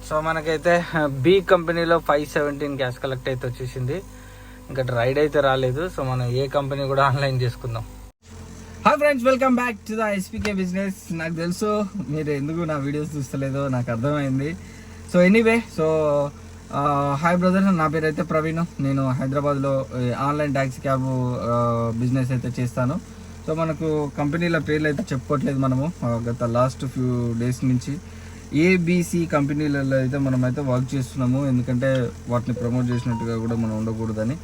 So మనకైతే B కంపెనీలో 517 gas collect అయితే వచ్చేసింది. ఇంకా రైడ్ అయితే రాలేదు. సో మనం ఏ కంపెనీ కూడా ఆన్లైన్ చేసుకుందాం. Hi friends, welcome back to the ఎస్పీకే business. నాకు తెలుసు మీరు ఎందుకు నా వీడియోస్ చూస్తలేదో నాకు అర్థమైంది. So anyway, so hi brother, నా పేరు అయితే ప్రవీణ్. నేను హైదరాబాద్లో ఆన్లైన్ ట్యాక్సీ క్యాబ్ బిజినెస్ అయితే చేస్తాను. సో మనకు కంపెనీల పేర్లు అయితే చెప్పుకోవట్లేదు మనము. గత లాస్ట్ ఫ్యూ డేస్ నుంచి ఏబీసీ కంపెనీలలో అయితే మనమైతే వర్క్ చేస్తున్నాము. ఎందుకంటే వాటిని ప్రమోట్ చేసినట్టుగా కూడా మనం ఉండకూడదని.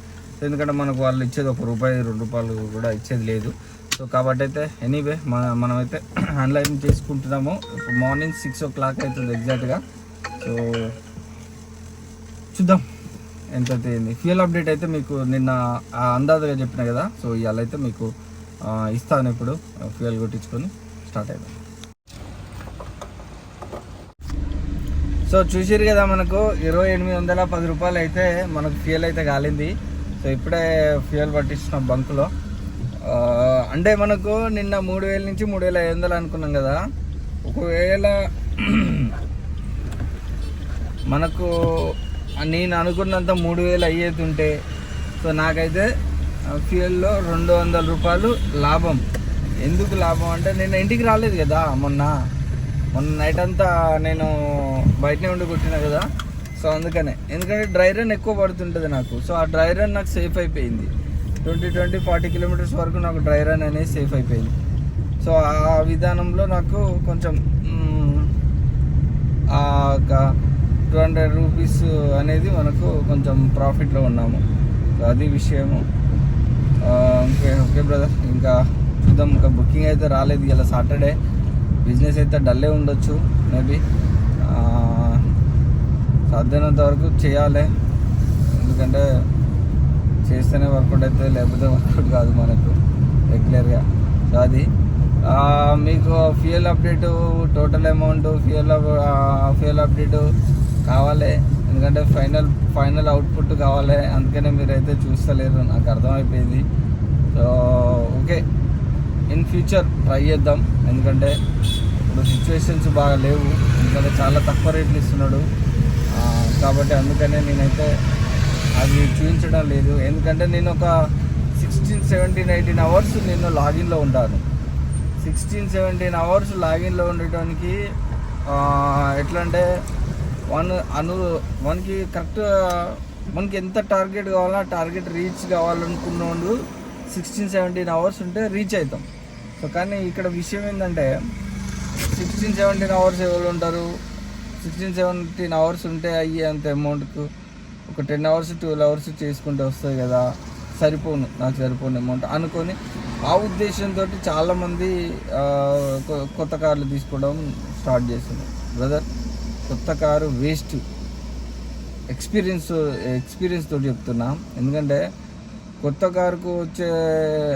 ఎందుకంటే మనకు వాళ్ళు ఇచ్చేది ₹1, ₹2 కూడా ఇచ్చేది లేదు. సో కాబట్టి అయితే ఎనీవే మనమైతే ఆన్లైన్ చేసుకుంటున్నాము. ఇప్పుడు మార్నింగ్ 6 o'clock అవుతుంది ఎగ్జాక్ట్గా. సో చూద్దాం ఎంత అయింది. ఫ్యూయల్ అప్డేట్ అయితే మీకు నిన్న అందాజుగా చెప్పిన కదా. సో ఇవాళ అయితే మీకు ఇస్తాను. ఇప్పుడు ఫ్యూయల్ కొట్టించుకొని స్టార్ట్ అవుతాం. సో చూసిరు కదా, మనకు ₹2,810 అయితే మనకు ఫ్యూయల్ అయితే కాలింది. సో ఇప్పుడే ఫ్యూయల్ పట్టించిన బంకులో. అంటే మనకు నిన్న 3,000 నుంచి 3,500 అనుకున్నాం కదా. ఒకవేళ మనకు నేను అనుకున్నంత 3,000 అయ్యేతుంటే సో నాకైతే ఫ్యూయల్లో ₹200 లాభం. ఎందుకు లాభం అంటే నేను ఇంటికి రాలేదు కదా మొన్న నైట్ అంతా నేను బయటనే ఉండి కొట్టినా కదా. సో అందుకనే, ఎందుకంటే డ్రై రన్ ఎక్కువ పడుతుంటుంది నాకు. సో ఆ డ్రై రన్ నాకు సేఫ్ అయిపోయింది. 20-40 kilometers వరకు నాకు డ్రై రన్ అనేది సేఫ్ అయిపోయింది. సో ఆ విధానంలో నాకు కొంచెం ₹200 అనేది మనకు కొంచెం ప్రాఫిట్లో ఉన్నాము. సో అది విషయము. ఓకే బ్రదర్, ఇంకా చూద్దాం. ఇంకా బుకింగ్ అయితే రాలేదు. ఇలా సాటర్డే బిజినెస్ అయితే డల్లే ఉండొచ్చు మేబీ. సాధ్యమైనంత వరకు చేయాలి, ఎందుకంటే చేస్తేనే వర్కౌట్ అయితే, లేకపోతే వర్కౌట్ కాదు మనకు రెగ్యులర్గా. సో అది మీకు fuel update, total amount fuel update కావాలి. ఎందుకంటే ఫైనల్ అవుట్పుట్ కావాలి. అందుకనే మీరైతే చూస్తలేరు, నాకు అర్థమైపోయింది. So okay, in future try చేద్దాం. ఎందుకంటే ఇప్పుడు సిచ్యువేషన్స్ బాగా లేవు. ఎందుకంటే చాలా తక్కువ రేట్లు ఇస్తున్నాడు. కాబట్టి అందుకనే నేనైతే అది చూపించడం లేదు. ఎందుకంటే నేను ఒక 16-17-18 hours నేను లాగిన్లో ఉంటాను. 16-17 hours లాగిన్లో ఉండటానికి ఎట్లా అంటే మనకి కరెక్ట్ మనకి ఎంత టార్గెట్ కావాలో ఆ టార్గెట్ రీచ్ కావాలనుకున్నోళ్ళు 16-17 hours ఉంటే రీచ్ అవుతాం. సో కానీ ఇక్కడ విషయం ఏంటంటే 16-17 hours ఎవరు ఉంటారు? 16-17 hours ఉంటే అయ్యే అంత అమౌంట్కు ఒక 10 hours 12 hours చేసుకుంటే వస్తుంది కదా. నాకు సరిపోను అమౌంట్ అనుకొని ఆ ఉద్దేశంతో చాలామంది కొత్త కార్లు తీసుకోవడం స్టార్ట్ చేస్తున్నారు. బ్రదర్, కొత్త కారు వేస్ట్. ఎక్స్పీరియన్స్ తోటి చెప్తున్నా. ఎందుకంటే కొత్త కారుకు వచ్చే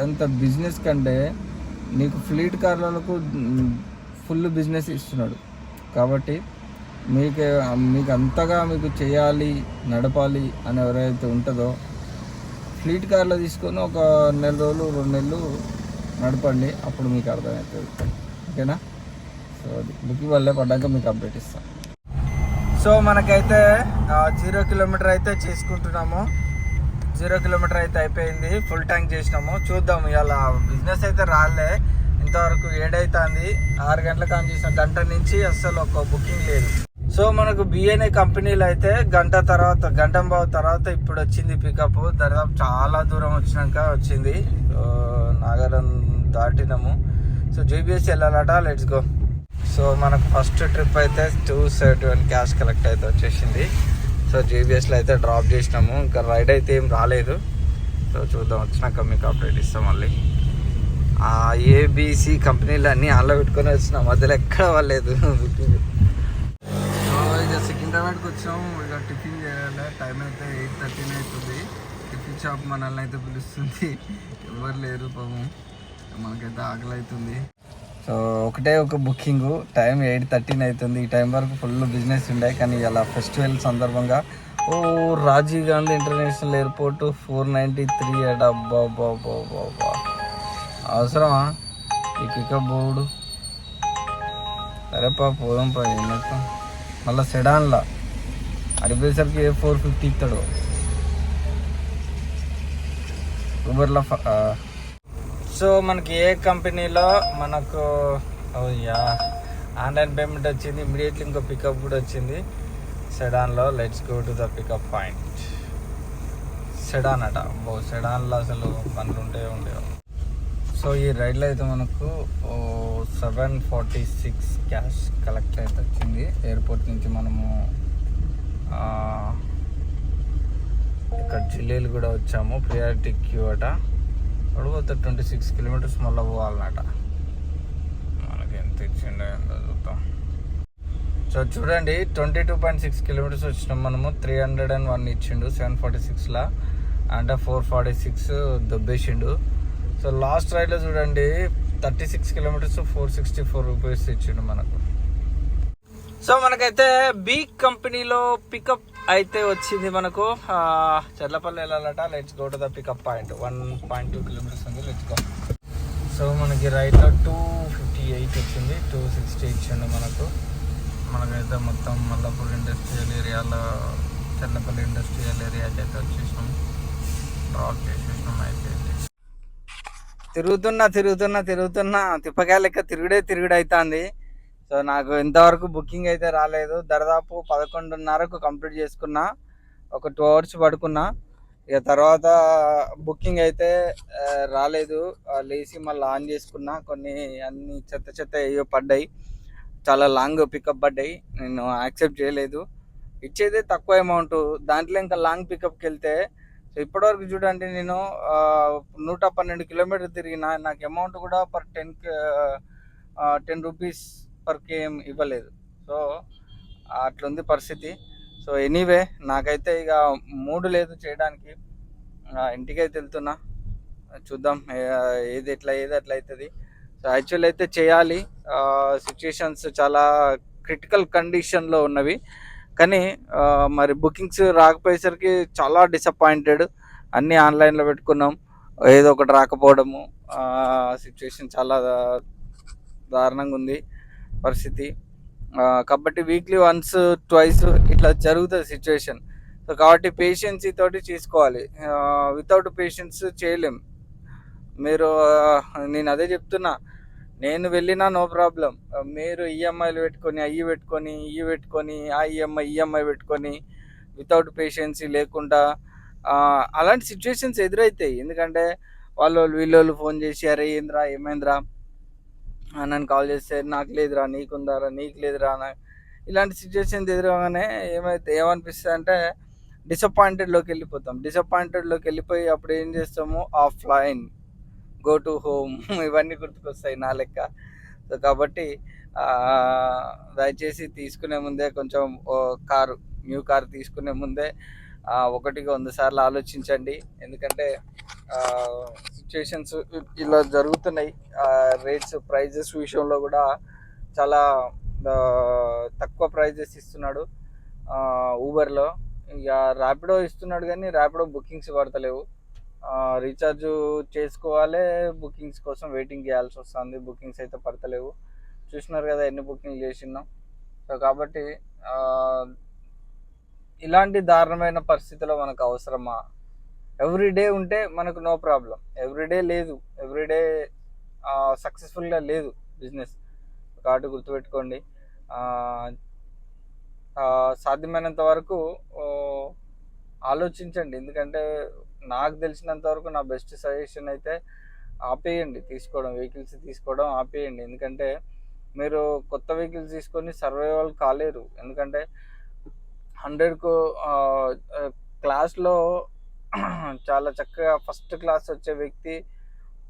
అంత బిజినెస్ కంటే నీకు ఫ్లీట్ కార్లకు ఫుల్ బిజినెస్ ఇస్తున్నాడు. కాబట్టి మీకు అంతగా మీకు చేయాలి, నడపాలి అని ఎవరైతే ఉంటుందో ఫ్లీట్ కార్లో తీసుకొని ఒక 1 నెల రోజులు 2 నెలలు నడపండి. అప్పుడు మీకు అర్థమవుతుంది. ఓకేనా? సో అది బుకింగ్ వల్లే పడ్డాక మీకు అప్డేట్ ఇస్తాను. సో మనకైతే 0 kilometer అయితే చేసుకుంటున్నాము. 0 kilometer అయితే అయిపోయింది. ఫుల్ ట్యాంక్ చేసినాము. చూద్దాం. ఇలా బిజినెస్ అయితే రాలే ఇంతవరకు. 7 అవుతుంది. 6 గంటలకు ఆన్ చేసిన గంట నుంచి అస్సలు ఒక బుకింగ్ లేదు. సో మనకు బిఎన్ఏ కంపెనీలో అయితే గంటంబావు తర్వాత ఇప్పుడు వచ్చింది పికప్. దాదాపు చాలా దూరం వచ్చినాక వచ్చింది. నాగరం దాటినాము. సో జీబీఎస్ వెళ్ళాలట. Let's go. సో మనకు ఫస్ట్ ట్రిప్ అయితే 271 క్యాష్ కలెక్ట్ అయితే వచ్చేసింది. సో జీబీఎస్లో అయితే డ్రాప్ చేసినాము. ఇంకా రైడ్ అయితే ఏం రాలేదు. సో చూద్దాం, వచ్చినాక మీకు అప్డేట్ ఇస్తాం. మళ్ళీ ఏబీసీ కంపెనీలు అన్నీ ఆన్లో పెట్టుకొని వచ్చినాం. మధ్యలో ఎక్కడ వాళ్ళలేదు బుకింగ్. సో ఇక సికింద్రాబాద్కి వచ్చాము. ఇక టిఫిన్ చేయాలి. టైం అయితే 8:13 అవుతుంది. టిఫిన్ షాప్ మనల్ని అయితే పిలుస్తుంది. ఎవరు లేరు పాపం. మనకైతే ఆకలి అవుతుంది. సో ఒకటే ఒక బుకింగ్. టైం 8:13 అవుతుంది. ఈ టైం వరకు ఫుల్ బిజినెస్ ఉండే. కానీ ఇలా ఫెస్టివల్ సందర్భంగా రాజీవ్ గాంధీ ఇంటర్నేషనల్ ఎయిర్పోర్ట్ 493 అబ్బా. అవసరమా ఈ పికప్ బోర్డు? సరేపా పోదాం. ఏం చేస్తాం. మళ్ళీ సెడాన్లా అడిపోయేసరికి 450 ఇస్తాడు ఊబర్లో. సో మనకి ఏ కంపెనీలో మనకు ఆన్లైన్ పేమెంట్ వచ్చింది, ఇమీడియట్లీ ఇంకో పికప్ కూడా వచ్చింది సెడాన్లో. Let's go to the pickup point. Sedan అట, సెడాన్లో అసలు పనులు ఉండేవి. సో ఈ రైడ్లో అయితే మనకు 746 క్యాష్ కలెక్ట్ అయితే వచ్చింది. ఎయిర్పోర్ట్ నుంచి మనము ఇక్కడ జిల్లేలు కూడా వచ్చాము. ప్రియారిటీ క్యూ అట. అడుగుతా 26 కిలోమీటర్స్ మళ్ళీ పోవాలన్నట. మనకి ఎంత ఇచ్చిండో ఏందో చూద్దాం. సో చూడండి 22.6 కిలోమీటర్స్ వచ్చినాం మనము. 301 ఇచ్చిండు 746లా, అంటే 446 దొబ్బేసిండు. సో లాస్ట్ రైడ్లో చూడండి 36 కిలోమీటర్స్ 464 రూపీస్ ఇచ్చిండు మనకు. సో మనకైతే బీ కంపెనీలో పికప్ అయితే వచ్చింది మనకు. చెర్లపల్లి వెళ్ళాలట. Let's go to the pickup point. 1.2 kilometres ఉంది. Let's go. సో మనకి రైట్లో 258 వచ్చింది, 260 ఇచ్చిండు మనకు. మనకైతే మొత్తం మల్లాపూర్ ఇండస్ట్రియల్ ఏరియాలో చెర్లపల్లి ఇండస్ట్రియల్ ఏరియాకి అయితే వచ్చేసినాం. డ్రాప్ చేసేసినాం. అయితే తిరుగుతున్నా తిప్పకాయ లెక్క తిరుగుడు అవుతుంది. సో నాకు ఇంతవరకు బుకింగ్ అయితే రాలేదు. దాదాపు 11:30కు కంప్లీట్ చేసుకున్నా. ఒక 2 అవర్స్ పడుకున్నా. ఇక తర్వాత బుకింగ్ అయితే రాలేదు. లేచి మళ్ళీ ఆన్ చేసుకున్నా. అన్ని చెత్త ఏవో పడ్డాయి. చాలా లాంగ్ పికప్ పడ్డాయి. నేను యాక్సెప్ట్ చేయలేదు. ఇచ్చేదే తక్కువ అమౌంట్, దాంట్లో ఇంకా లాంగ్ పికప్కి వెళ్తే. సో ఇప్పటివరకు చూడండి నేను 112 కిలోమీటర్లు తిరిగిన. నాకు అమౌంట్ కూడా పర్ 10 రూపీస్ పర్ కేఎం ఇవ్వలేదు. సో అట్లుంది పరిస్థితి. సో ఎనీవే నాకైతే ఇక మూడు లేదు చేయడానికి. ఇంటికైతే వెళ్తున్నా. చూద్దాం ఏది ఎట్లా అవుతుంది. సో యాక్చువల్ అయితే చేయాలి. సిచ్యుయేషన్స్ చాలా క్రిటికల్ కండిషన్లో ఉన్నవి. కానీ మరి బుకింగ్స్ రాకపోయేసరికి చాలా డిసప్పాయింటెడ్. అన్నీ ఆన్లైన్లో పెట్టుకున్నాం, ఏదో ఒకటి రాకపోవడము. సిచ్యుయేషన్ చాలా దారుణంగా ఉంది పరిస్థితి. కాబట్టి వీక్లీ వన్స్ ట్వైస్ ఇట్లా జరుగుతుంది సిచ్యువేషన్. సో కాబట్టి పేషెన్సీ తోటి చేసుకోవాలి. వితౌట్ పేషెన్స్ చేయలేం. నేను అదే చెప్తున్నా. నేను వెళ్ళినా నో ప్రాబ్లం. మీరు ఈఎంఐలు పెట్టుకొని ఆ ఈఎంఐ పెట్టుకొని వితౌట్ పేషెన్సీ లేకుండా అలాంటి సిచ్యువేషన్స్ ఎదురవుతాయి. ఎందుకంటే వీళ్ళు ఫోన్ చేసి అరే ఏంద్రా ఏమైందిరా నన్ను కాల్ చేస్తే నాకు లేదురా, నీకుందారా, నీకు లేదురా. ఇలాంటి సిచ్యువేషన్స్ ఎదురగానే ఏమనిపిస్తుంది అంటే డిసప్పాయింటెడ్లోకి వెళ్ళిపోయి అప్పుడు ఏం చేస్తాము, ఆఫ్లైన్, గో టు హోమ్, ఇవన్నీ గుర్తుకొస్తాయి నా లెక్క. సో కాబట్టి దయచేసి తీసుకునే ముందే కొంచెం న్యూ కారు తీసుకునే ముందే 100 సార్లు ఆలోచించండి. ఎందుకంటే సిచ్యువేషన్స్ ఇలా జరుగుతున్నాయి. రేట్స్ ప్రైజెస్ విషయంలో కూడా చాలా తక్కువ ప్రైజెస్ ఇస్తున్నాడు ఊబర్లో. ఇక ర్యాపిడో ఇస్తున్నాడు కానీ ర్యాపిడో బుకింగ్స్ పడతలేవు. రీఛార్జ్ చేసుకోవాలి, బుకింగ్స్ కోసం వెయిటింగ్ చేయాల్సి వస్తుంది. బుకింగ్స్ అయితే పడతలేవు. చూసినారు కదా ఎన్ని బుకింగ్ చేసినాం. సో కాబట్టి ఇలాంటి దారుణమైన పరిస్థితిలో మనకు అవసరమా? ఎవ్రీడే ఉంటే మనకు నో ప్రాబ్లం. ఎవ్రీడే లేదు, ఎవ్రీడే సక్సెస్ఫుల్గా లేదు బిజినెస్. కాబట్టి గుర్తుపెట్టుకోండి. సాధ్యమైనంత వరకు ఆలోచించండి. ఎందుకంటే నాకు తెలిసినంత వరకు నా బెస్ట్ సజెషన్ అయితే ఆపేయండి వెహికల్స్ తీసుకోవడం ఆపేయండి. ఎందుకంటే మీరు కొత్త వెహికల్స్ తీసుకొని సర్వైవల్ కాలేరు. ఎందుకంటే 100కు క్లాస్లో చాలా చక్కగా ఫస్ట్ క్లాస్ వచ్చే వ్యక్తి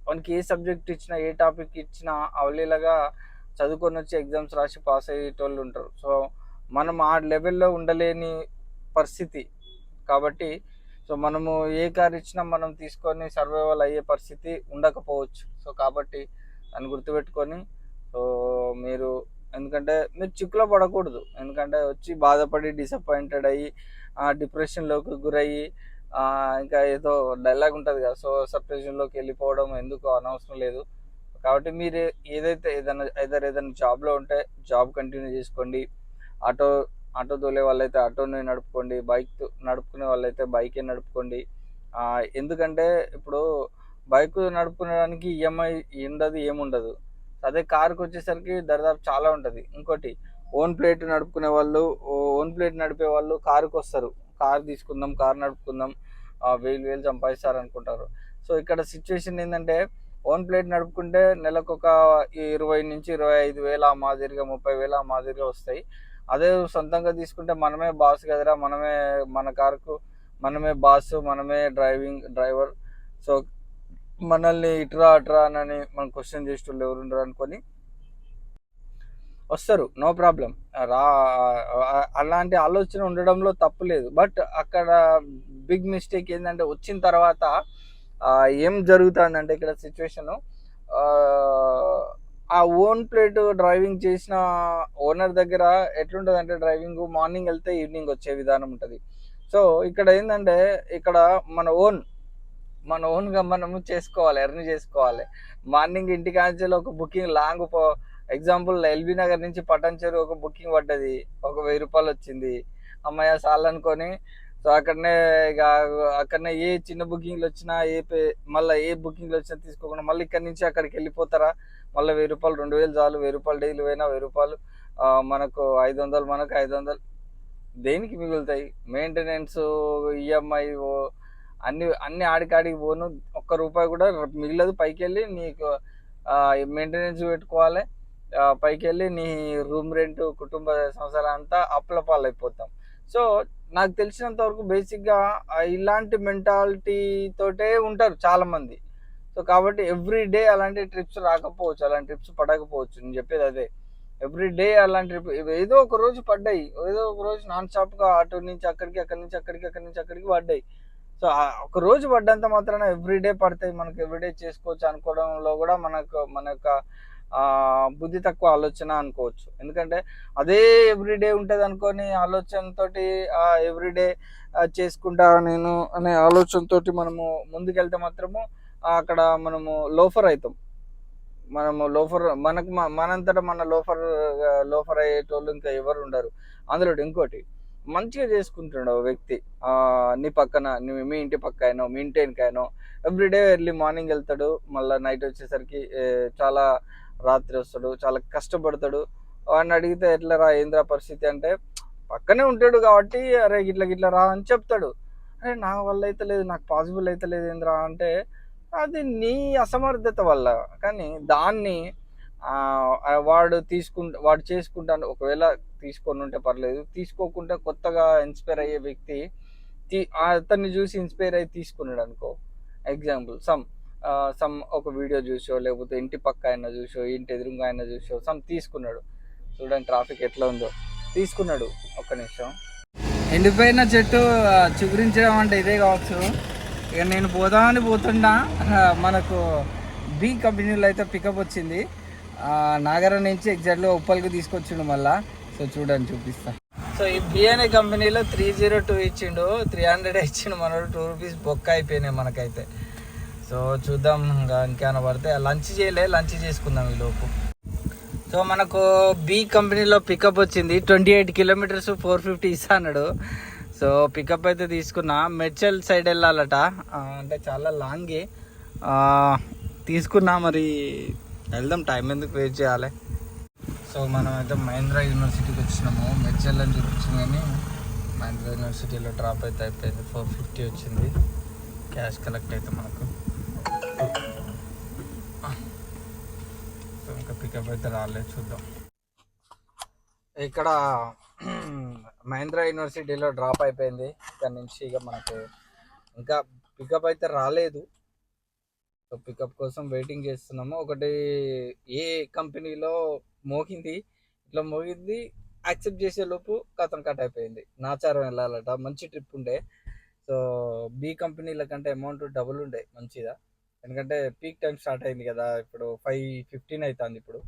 వానికి ఏ సబ్జెక్ట్ ఇచ్చినా ఏ టాపిక్ ఇచ్చినా అవలీలగా చదువుకొని వచ్చి ఎగ్జామ్స్ రాసి పాస్ అయ్యేటోళ్ళు ఉంటారు. సో మనం ఆ లెవెల్లో ఉండలేని పరిస్థితి. కాబట్టి సో మనము ఏ కార్ ఇచ్చినా మనం తీసుకొని సర్వైవల్ అయ్యే పరిస్థితి ఉండకపోవచ్చు. సో కాబట్టి దాన్ని గుర్తుపెట్టుకొని సో ఎందుకంటే మీరు చిక్కులో పడకూడదు. ఎందుకంటే వచ్చి బాధపడి డిసప్పాయింటెడ్ అయ్యి డిప్రెషన్లోకి గురయ్యి ఇంకా ఏదో డైలాగ్ ఉంటుంది కదా, సో సప్రెషన్లోకి వెళ్ళిపోవడం ఎందుకు అనవసరం లేదు. కాబట్టి మీరు ఏదైనా జాబ్లో ఉంటే జాబ్ కంటిన్యూ చేసుకోండి. ఆటో తోలే వాళ్ళైతే ఆటోని నడుపుకోండి, బైక్ నడుపుకునే వాళ్ళైతే బైకే నడుపుకోండి. ఎందుకంటే ఇప్పుడు బైక్ నడుపుకునేదానికి ఈఎంఐ ఉండదు, ఏముండదు. అదే కార్కి వచ్చేసరికి దరిదాపు చాలా ఉంటుంది. ఇంకోటి ఓన్ ప్లేట్ నడుపుకునే వాళ్ళు, ఓన్ ప్లేట్ నడిపే వాళ్ళు కారుకి వస్తారు. కారు తీసుకుందాం, కారు నడుపుకుందాం, వేలు వేలు సంపాదిస్తారు అనుకుంటారు. సో ఇక్కడ సిచ్యువేషన్ ఏంటంటే, ఓన్ ప్లేట్ నడుపుకుంటే నెలకు ఒక 20,000-25,000 ఆ మాదిరిగా, 30,000 ఆ మాదిరిగా వస్తాయి. అదే సొంతంగా తీసుకుంటే మనమే బాస్ కదరా, మనమే మన కారుకు మనమే బాస్, మనమే డ్రైవర్. సో మనల్ని ఇట్రా అట్రా అని మనం క్వశ్చన్ చేసేటోళ్ళు ఎవరు ఉండరు అనుకొని వస్తారు, నో ప్రాబ్లం. రా అలాంటి ఆలోచన ఉండడంలో తప్పు లేదు. బట్ అక్కడ బిగ్ మిస్టేక్ ఏంటంటే, వచ్చిన తర్వాత ఏం జరుగుతుందంటే ఇక్కడ సిచ్యువేషను, ఆ ఓన్ ప్లేట్ డ్రైవింగ్ చేసిన ఓనర్ దగ్గర ఎట్లుంటుంది అంటే, డ్రైవింగ్ మార్నింగ్ వెళ్తే ఈవినింగ్ వచ్చే విధానం ఉంటుంది. సో ఇక్కడ ఏంటంటే, ఇక్కడ మన ఓన్గా మనము చేసుకోవాలి, ఎర్న్ చేసుకోవాలి. మార్నింగ్ ఇంటికి ఆంచెలు ఒక booking long example LB Nagar నుంచి పటాన్చెరు ఒక బుకింగ్ పడ్డది, ఒక 1000 రూపాయలు వచ్చింది. అమ్మాయి చాలు అనుకొని, సో అక్కడనే ఏ చిన్న బుకింగ్లు వచ్చినా మళ్ళీ ఏ బుకింగ్లు వచ్చినా తీసుకోకుండా మళ్ళీ ఇక్కడి నుంచి అక్కడికి వెళ్ళిపోతారా? మళ్ళీ 1000 రూపాయలు, 2000 చాలు. 1000 రూపాయలు డైలీ పోయినా 1000 రూపాయలు, మనకు 500, మనకు 500 దేనికి మిగులుతాయి? మెయింటెనెన్స్, ఈఎంఐ, అన్ని ఆడికాడికి పోను, ఒక్క రూపాయి కూడా మిగిలదు. పైకి వెళ్ళి నీకు మెయింటెనెన్స్ పెట్టుకోవాలి, పైకి వెళ్ళి నీ రూమ్ రెంట్, కుటుంబ సంవత్సరం అంతా అప్పుల పాలు అయిపోతాం. సో నాకు తెలిసినంత వరకు బేసిక్గా ఇలాంటి మెంటాలిటీ తోటే ఉంటారు చాలామంది. సో కాబట్టి ఎవ్రీ డే అలాంటి ట్రిప్స్ రాకపోవచ్చు, అలాంటి ట్రిప్స్ పడకపోవచ్చు. నేను చెప్పేది అదే, ఎవ్రీ డే అలాంటి ట్రిప్ ఏదో ఒక రోజు పడ్డాయి, ఏదో ఒక రోజు నాన్ స్టాప్గా ఆటో నుంచి అక్కడికి, అక్కడి నుంచి అక్కడికి, అక్కడి నుంచి అక్కడికి పడ్డాయి. సో ఒక రోజు పడ్డంత మాత్రాన ఎవ్రీడే పడతాయి, మనకు ఎవ్రీడే చేసుకోవచ్చు అనుకోవడంలో కూడా మన యొక్క బుద్ధి తక్కువ ఆలోచన అనుకోవచ్చు. ఎందుకంటే అదే ఎవ్రీడే ఉంటుంది అనుకొని ఆలోచనతోటి ఎవ్రీడే చేసుకుంటా నేను అనే ఆలోచనతోటి మనము ముందుకెళ్తే మాత్రము అక్కడ మనము లోఫర్ అవుతాం. మనంతటా మన లోఫర్ అయ్యేటోళ్ళు ఇంకా ఎవరు ఉండరు. అందులో ఇంకోటి, మంచిగా చేసుకుంటాడు వ్యక్తి, నీ పక్కన, మీ ఇంటి పక్క అయినో, మీ ఇంటి వెనకైనో ఎవ్రీడే ఎర్లీ మార్నింగ్ వెళ్తాడు, మళ్ళీ నైట్ వచ్చేసరికి చాలా రాత్రి వస్తాడు, చాలా కష్టపడతాడు. వాడిని అడిగితే ఎట్లా రా, ఏంద్రా పరిస్థితి అంటే, పక్కనే ఉంటాడు కాబట్టి అరే గిట్ల రా అని చెప్తాడు. అరే నా వల్ల అయితే లేదు, నాకు పాసిబుల్ అయితే లేదు ఏంద్రా అంటే, అది నీ అసమర్థత వల్ల. కానీ దాన్ని వాడు చేసుకుంటాను. ఒకవేళ తీసుకొని ఉంటే పర్లేదు, తీసుకోకుండా కొత్తగా ఇన్స్పైర్ అయ్యే వ్యక్తి అతన్ని చూసి ఇన్స్పైర్ అయ్యి తీసుకున్నాడు అనుకో. ఎగ్జాంపుల్ ఒక వీడియో చూసో, లేకపోతే ఇంటి పక్క ఆయన చూసో, ఇంటి ఎదురుగా ఆయన చూసో తీసుకున్నాడు. చూడండి ట్రాఫిక్ ఎట్లా ఉందో, తీసుకున్నాడు. ఒక్క నిమిషం. ఎండిపోయిన చెట్టు చిగురించడం అంటే ఇదే కావచ్చు. ఇక నేను పోదామని పోతున్నా, మనకు బీ కంపెనీలో అయితే పికప్ వచ్చింది. నాగరం నుంచి ఎగ్జాక్ట్గా ఉప్పల్కి తీసుకొచ్చిండు మళ్ళా. సో చూడండి, చూపిస్తా. సో ఈ బిఎన్ఏ కంపెనీలో 302 ఇచ్చిండు, 300 ఇచ్చిండు మనోడు. 2 రూపీస్ బొక్క అయిపోయినాయి మనకైతే. సో చూద్దాం, ఇంకేమైనా పడితే. లంచ్ చేసుకుందాం ఈ లోపు. సో మనకు బీ కంపెనీలో పికప్ వచ్చింది. 28 కిలోమీటర్స్ 450 ఇస్తా అన్నాడు. సో పికప్ అయితే తీసుకున్నా. మెడ్చల్ సైడ్ వెళ్ళాలట, అంటే చాలా లాంగే తీసుకున్నా. మరి వెళ్దాం, టైం ఎందుకు వెయిట్ చేయాలి. సో మనం అయితే మహేంద్ర యూనివర్సిటీకి వచ్చినాము. మెడ్చల్ అని చూపించింది కానీ మహేంద్ర యూనివర్సిటీలో డ్రాప్ అయితే అయిపోయింది. 450 వచ్చింది క్యాష్ కలెక్ట్ అయితే మనకు. సో ఇంకా పికప్ అయితే రాలేదు, చూద్దాం. ఇక్కడ మహేంద్ర యూనివర్సిటీలో డ్రాప్ అయిపోయింది. ఇక్కడ నుంచి ఇక మనకు ఇంకా పికప్ అయితే రాలేదు. సో పికప్ కోసం వెయిటింగ్ చేస్తున్నాము. ఒకటి ఏ కంపెనీలో మోగింది, యాక్సెప్ట్ చేసే లోపు కథం కట్ అయిపోయింది. నాచారం వెళ్ళాలట, మంచి ట్రిప్ ఉండే. సో బీ కంపెనీల కంటే అమౌంట్ డబుల్ ఉండే మంచిగా. ఎందుకంటే పీక్ టైం స్టార్ట్ అయింది కదా, ఇప్పుడు 5:15 అవుతుంది. ఇప్పుడు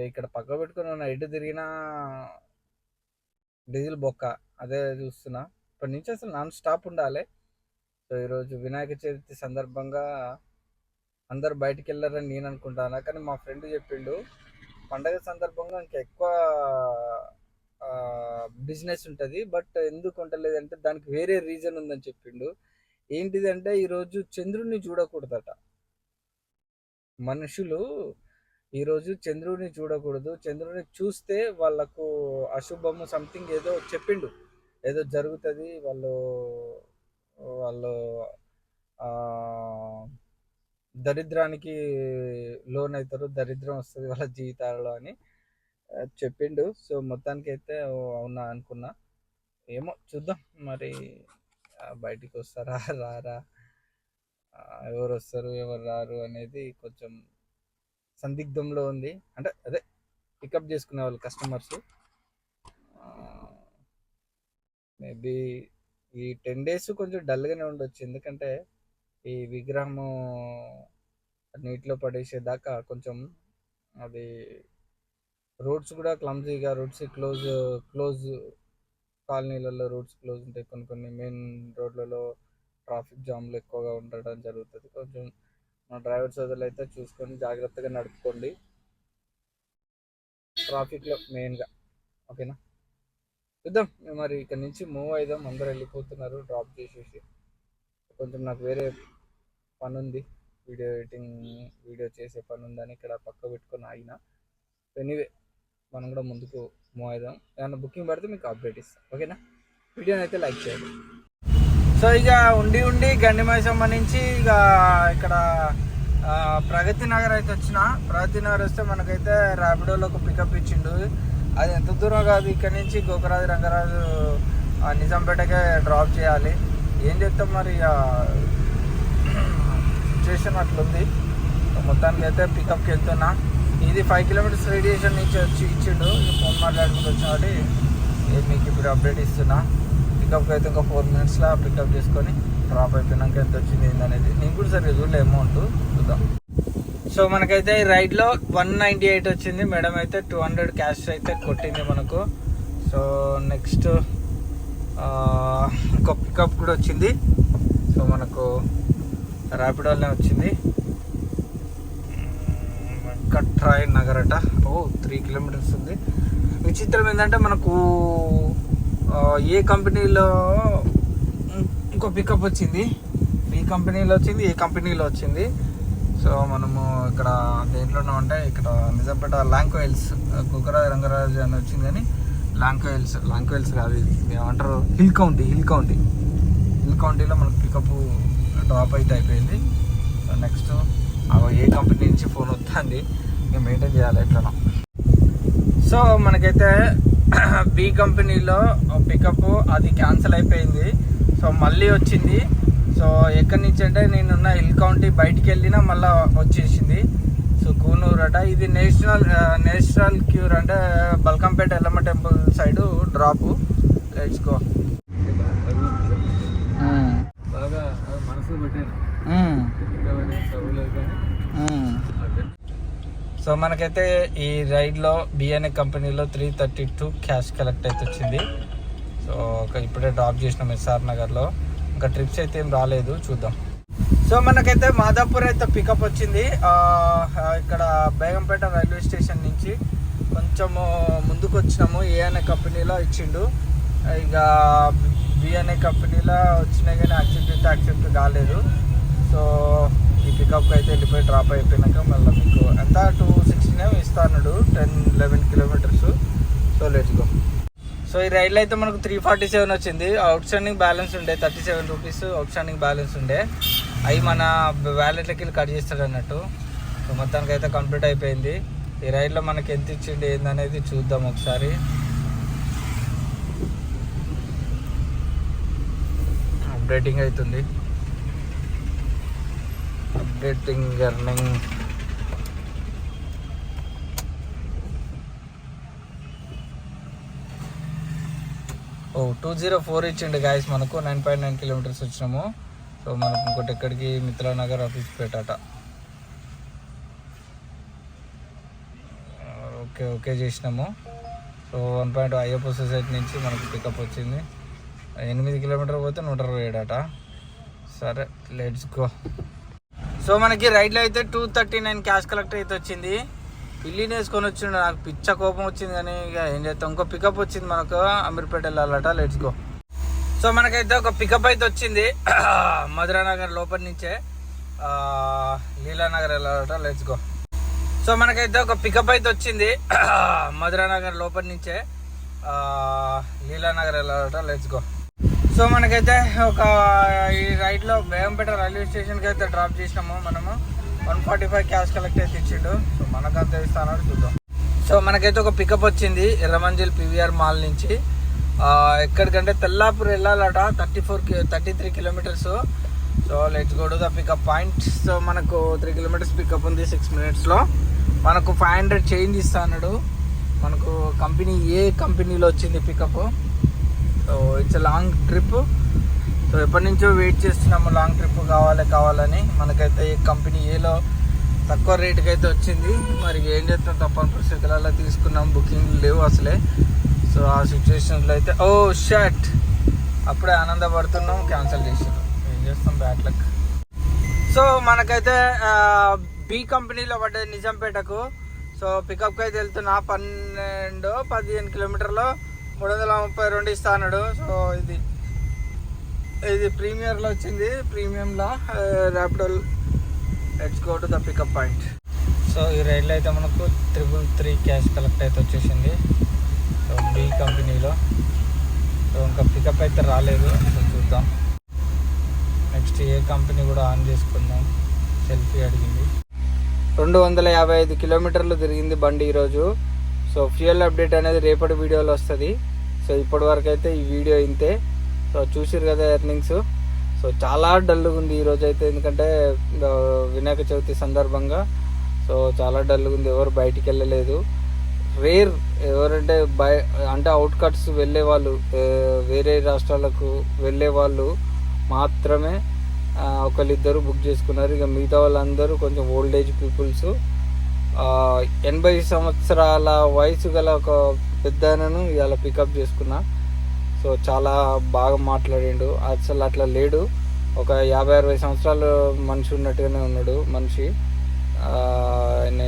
ఇక్కడ పక్క పెట్టుకుని ఉన్న ఎటు తిరిగినా డీజిల్ బొక్క, అదే చూస్తున్నా. ఇప్పటి నుంచి అసలు నాన్ స్టాప్ ఉండాలి. సో ఈరోజు వినాయక చవితి సందర్భంగా అందరు బయటికి వెళ్ళారని నేను అనుకుంటాను. కానీ మా ఫ్రెండ్ చెప్పిండు, పండగ సందర్భంగా ఇంకా ఎక్కువ బిజినెస్ ఉంటుంది. బట్ ఎందుకు ఉండలేదంటే దానికి వేరే రీజన్ ఉందని చెప్పిండు. ఏంటిదంటే ఈరోజు చంద్రుడిని చూడకూడదట. మనుషులు ఈరోజు చంద్రుడిని చూడకూడదు. చంద్రుడిని చూస్తే వాళ్ళకు అశుభము సంథింగ్ ఏదో చెప్పిండు. ఏదో జరుగుతుంది, వాళ్ళు వాళ్ళు దరిద్రానికి లోన్ అవుతారు, దరిద్రం వస్తుంది వాళ్ళ జీవితాలలో అని చెప్పిండు. సో మొత్తానికి అయితే అవునా అనుకున్నా. ఏమో చూద్దాం మరి, బయటికి వస్తారా రారా, ఎవరు వస్తారు ఎవరు రారు అనేది కొంచెం సందిగ్ధంలో ఉంది. అంటే అదే పికప్ చేసుకునే వాళ్ళు కస్టమర్స్. మేబీ ఈ 10 days కొంచెం డల్గానే ఉండొచ్చు, ఎందుకంటే ఈ విగ్రహము నీటిలో పడేసేదాకా కొంచెం అది రోడ్స్ కూడా క్లమ్జీగా, రోడ్స్ క్లోజ్ కాలనీలలో రోడ్స్ క్లోజ్ ఉంటాయి. కొన్ని మెయిన్ రోడ్లలో ట్రాఫిక్ జామ్లు ఎక్కువగా ఉండడం జరుగుతుంది. కొంచెం మా డ్రైవర్ సోదరులు అయితే చూసుకొని జాగ్రత్తగా నడుపుకోండి ట్రాఫిక్లో మెయిన్గా. ఓకేనా, చూద్దాం మరి. ఇక్కడ నుంచి మూవ్ అయిదాం. అందరూ వెళ్ళిపోతున్నారు డ్రాప్ చేసేసి. కొంచెం నాకు వేరే పని ఉంది, వీడియో ఎడిటింగ్, వీడియో చేసే పని ఉందని ఇక్కడ పక్క పెట్టుకొని ఆగిన. ఎనీవే మనం కూడా ముందుకు మూవ్ అయిదాం. ఏమైనా బుకింగ్ పడితే మీకు అప్డేట్ ఇస్తాం. ఓకేనా, వీడియోని అయితే లైక్ చేయండి. సో ఇక ఉండి గండిమైసమ్మ నుంచి ఇక ఇక్కడ ప్రగతి నగర్ అయితే వచ్చిన. ప్రగతి నగర్ వస్తే మనకైతే ర్యాపిడోలో ఒక పికప్ ఇచ్చిండు. అది ఎంత దూరం కాదు, ఇక్కడ నుంచి గోకరాజు రంగరాజు నిజాంపేటకే డ్రాప్ చేయాలి. ఏం చేస్తాం మరి, సిచ్యువేషన్ అట్లుంది. మొత్తానికి అయితే పికప్కి వెళ్తున్నా. ఇది 5 kilometers రేడియేషన్ నుంచి వచ్చి ఇచ్చిండు. ఫోన్ మాట్లాడుకుంటూ వచ్చిన కాబట్టి మీకు ఇప్పుడు అప్డేట్ ఇస్తున్నా. పికప్కి అయితే ఇంకా 4 minutesలో పికప్ చేసుకొని డ్రాప్ అయిపోయినాక ఎంత వచ్చింది ఏందనేది నేను కూడా సరిగ్గా చూడలే, అమౌంట్ చూద్దాం. సో మనకైతే ఈ రైడ్లో 198 వచ్చింది. మేడం అయితే 200 క్యాష్ అయితే కొట్టింది మనకు. సో నెక్స్ట్ ఇంకో పికప్ కూడా వచ్చింది. సో మనకు ర్యాపిడోనే వచ్చింది. వెంకట్రాయ్ నగర్ అట. 3 kilometers ఉంది. విచిత్రం ఏంటంటే మనకు ఏ కంపెనీలో ఇంకో పికప్ వచ్చింది, ఈ కంపెనీలో వచ్చింది, ఏ కంపెనీలో వచ్చింది. సో మనము ఇక్కడ దేంట్లోనూ అంటే ఇక్కడ నిజాంపేట లాంకోయిల్స్, కుకరా రంగరాజు అని వచ్చింది. కానీ లాంకోయిల్స్ కాదు, ఏమంటారు హిల్ కౌంటీలో మనకు పికప్ డ్రాప్ అయితే అయిపోయింది. సో నెక్స్ట్ ఏ కంపెనీ నుంచి ఫోన్ వస్తుంది, ఇంకా మెయింటైన్ చేయాలి ఎట్లనో. సో మనకైతే బి కంపెనీలో పికప్ అది క్యాన్సిల్ అయిపోయింది. సో మళ్ళీ వచ్చింది. సో ఎక్కడి నుంచి అంటే నేనున్న హిల్ కౌంటీ బయటికి వెళ్ళినా మళ్ళీ వచ్చేసింది. సో కూనూరు అట. ఇది నేషనల్ క్యూర్ అంటే Balkampet Yellamma temple side drop. Let's go. బాగా మనసు పెట్టాను. సో మనకైతే ఈ రైడ్లో బిఎన్ఏ కంపెనీలో 332 క్యాష్ కలెక్ట్ అయితే వచ్చింది. సో ఇప్పుడే డ్రాప్ చేసినాం ఎస్ఆర్ నగర్లో. ఇంకా ట్రిప్స్ అయితే ఏం రాలేదు, చూద్దాం. సో మనకైతే మాదాపూర్ అయితే పికప్ వచ్చింది. ఇక్కడ బేగంపేట రైల్వే స్టేషన్ నుంచి కొంచెము ముందుకు వచ్చినాము. ఏఎన్ఏ కంపెనీలో ఇచ్చిండు. ఇక బిఎన్ఏ కంపెనీలో వచ్చినాయి కానీ యాక్సెప్ట్ కాలేదు. సో ఈ పికప్కి అయితే వెళ్ళిపోయి డ్రాప్ అయిపోయినాక మళ్ళీ మీకు ఎంత 216 ఇస్తాడు, 10-11 kilometers. So let's go. So ఈ రైల్లో అయితే మనకు 347 వచ్చింది. అవుట్ స్టాండింగ్ బ్యాలెన్స్ ఉండే 37 రూపీస్ అవుట్ స్టాండింగ్ బ్యాలెన్స్ ఉండే. అవి మన వ్యాలెట్లకి వెళ్ళి కట్ చేస్తాడు అన్నట్టు. సో మొత్తానికి అయితే కంప్లీట్ అయిపోయింది. ఈ రైల్లో మనకి ఎంత ఇచ్చిండి ఏందనేది చూద్దాం ఒకసారి. అప్డేటింగ్ అవుతుంది, అప్డేటింగ్ ఎర్నింగ్. ఓ 204 ఇచ్చిండు గాయస్ మనకు. 9.9 kilometers వచ్చినాము. సో మనకు ఇంకోటి ఎక్కడికి మిత్రానగర్ ఆఫీస్ పెట్టాట. ఓకే చేసినాము. సో 1.2 అయ్యప్ప సొసైటీ నుంచి మనకు పికప్ వచ్చింది. 8 kilometers పోతే 127 అట. సరే లెట్స్ గో. సో మనకి రైడ్లో అయితే 239 క్యాష్ కలెక్ట్ అయితే వచ్చింది. పిల్లిని వేసుకొని వచ్చిండు. నాకు పిచ్చ కోపం వచ్చింది, కానీ ఇక ఏం చేస్తాం. ఇంకో పికప్ వచ్చింది మనకు, అమీర్పేట వెళ్ళాలట. Let's go. సో మనకైతే ఒక పికప్ అయితే వచ్చింది మధురానగర్ లోపల నుంచే లీలానగర్ వెళ్ళాలట. Let's go. సో మనకైతే ఒక పికప్ అయితే వచ్చింది మధురానగర్ లోపల నుంచే లీలానగర్ వెళ్ళాలట. Let's go. సో మనకైతే ఒక ఈ రైడ్లో బేగంపేట రైల్వే స్టేషన్కి అయితే డ్రాప్ చేసినాము. మనము 145 క్యాష్ కలెక్ట్ అయితే ఇచ్చిండు. సో మనకు అంత ఇస్తాను, చూద్దాం. సో మనకైతే ఒక పికప్ వచ్చింది ఎర్రమంజిల్ పీవీఆర్ మాల్ నుంచి. ఎక్కడికంటే తెల్లాపూర్ వెళ్ళాలట, 33 kilometres. So let's go to the pickup point. So మనకు 3 కిలోమీటర్స్ పికప్ ఉంది 6 మినిట్స్లో. మనకు 500 చేంజ్ ఇస్తా అన్నాడు. మనకు కంపెనీలో వచ్చింది pickup. So it's long trip. So ఎప్పటి నుంచో వెయిట్ చేస్తున్నాము లాంగ్ ట్రిప్ కావాలని. మనకైతే కంపెనీ ఏలో తక్కువ రేటుకి అయితే వచ్చింది. మరి ఏం చేస్తాం, తప్పని పరిస్థితులలో తీసుకున్నాం. బుకింగ్లు లేవు అసలే. సో ఆ సిచ్యువేషన్లో అయితే షర్ట్ అప్పుడే ఆనందపడుతున్నాం, క్యాన్సిల్ చేసారు. ఏం చేస్తాం, బ్యాడ్ లక్. సో మనకైతే బి కంపెనీలో పడ్డది నిజాంపేటకు. సో పికప్కి అయితే వెళ్తున్నా. 12-15 కిలోమీటర్లో 332 ఇస్తా అన్నాడు. సో ఇది ప్రీమియర్లో వచ్చింది, ప్రీమియంలో Rapido. Let's go to the pickup point. So ఈ రైడ్లో అయితే మనకు 333 క్యాష్ కలెక్ట్ అయితే వచ్చేసింది. సో బి కంపెనీలో. సో ఇంకా పికప్ అయితే రాలేదు. సో చూద్దాం, నెక్స్ట్ ఏ కంపెనీ కూడా ఆన్ చేసుకుందాం. సెల్ఫీ అడిగింది. 255 కిలోమీటర్లు తిరిగింది బండి ఈరోజు. సో ఫ్యూయల్ అప్డేట్ అనేది రేపటి వీడియోలో వస్తుంది. సో ఇప్పటి వరకు అయితే ఈ వీడియో ఇంతే. సో చూసిరు కదా ఎర్నింగ్స్. సో చాలా డల్గా ఉంది ఈరోజు అయితే, ఎందుకంటే వినాయక చవితి సందర్భంగా. సో చాలా డల్గా ఉంది, ఎవరు బయటికి వెళ్ళలేదు. రేర్ ఎవరంటే అంటే అవుట్ కట్స్ వెళ్ళే వాళ్ళు, వేరే రాష్ట్రాలకు వెళ్ళే వాళ్ళు మాత్రమే ఒకళ్ళిద్దరు బుక్ చేసుకున్నారు. ఇక మిగతా వాళ్ళందరూ కొంచెం ఓల్డ్ ఏజ్ పీపుల్స్. 80 సంవత్సరాల వయసు గల ఒక పెద్దనను ఇవాళ పికప్ చేసుకున్నా. సో చాలా బాగా మాట్లాడిండు. అసలు అట్లా లేడు, ఒక 50-60 సంవత్సరాలు మనిషి ఉన్నట్టుగానే ఉన్నాడు మనిషి. ఆయన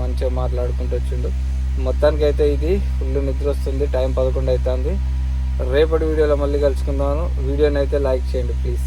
మంచిగా మాట్లాడుకుంటూ వచ్చిండు. మొత్తానికి అయితే ఇది ఫుల్ నిద్ర వస్తుంది. టైం 11 అవుతుంది. రేపటి వీడియోలో మళ్ళీ కలుసుకుందాను. వీడియోని అయితే లైక్ చేయండి ప్లీజ్.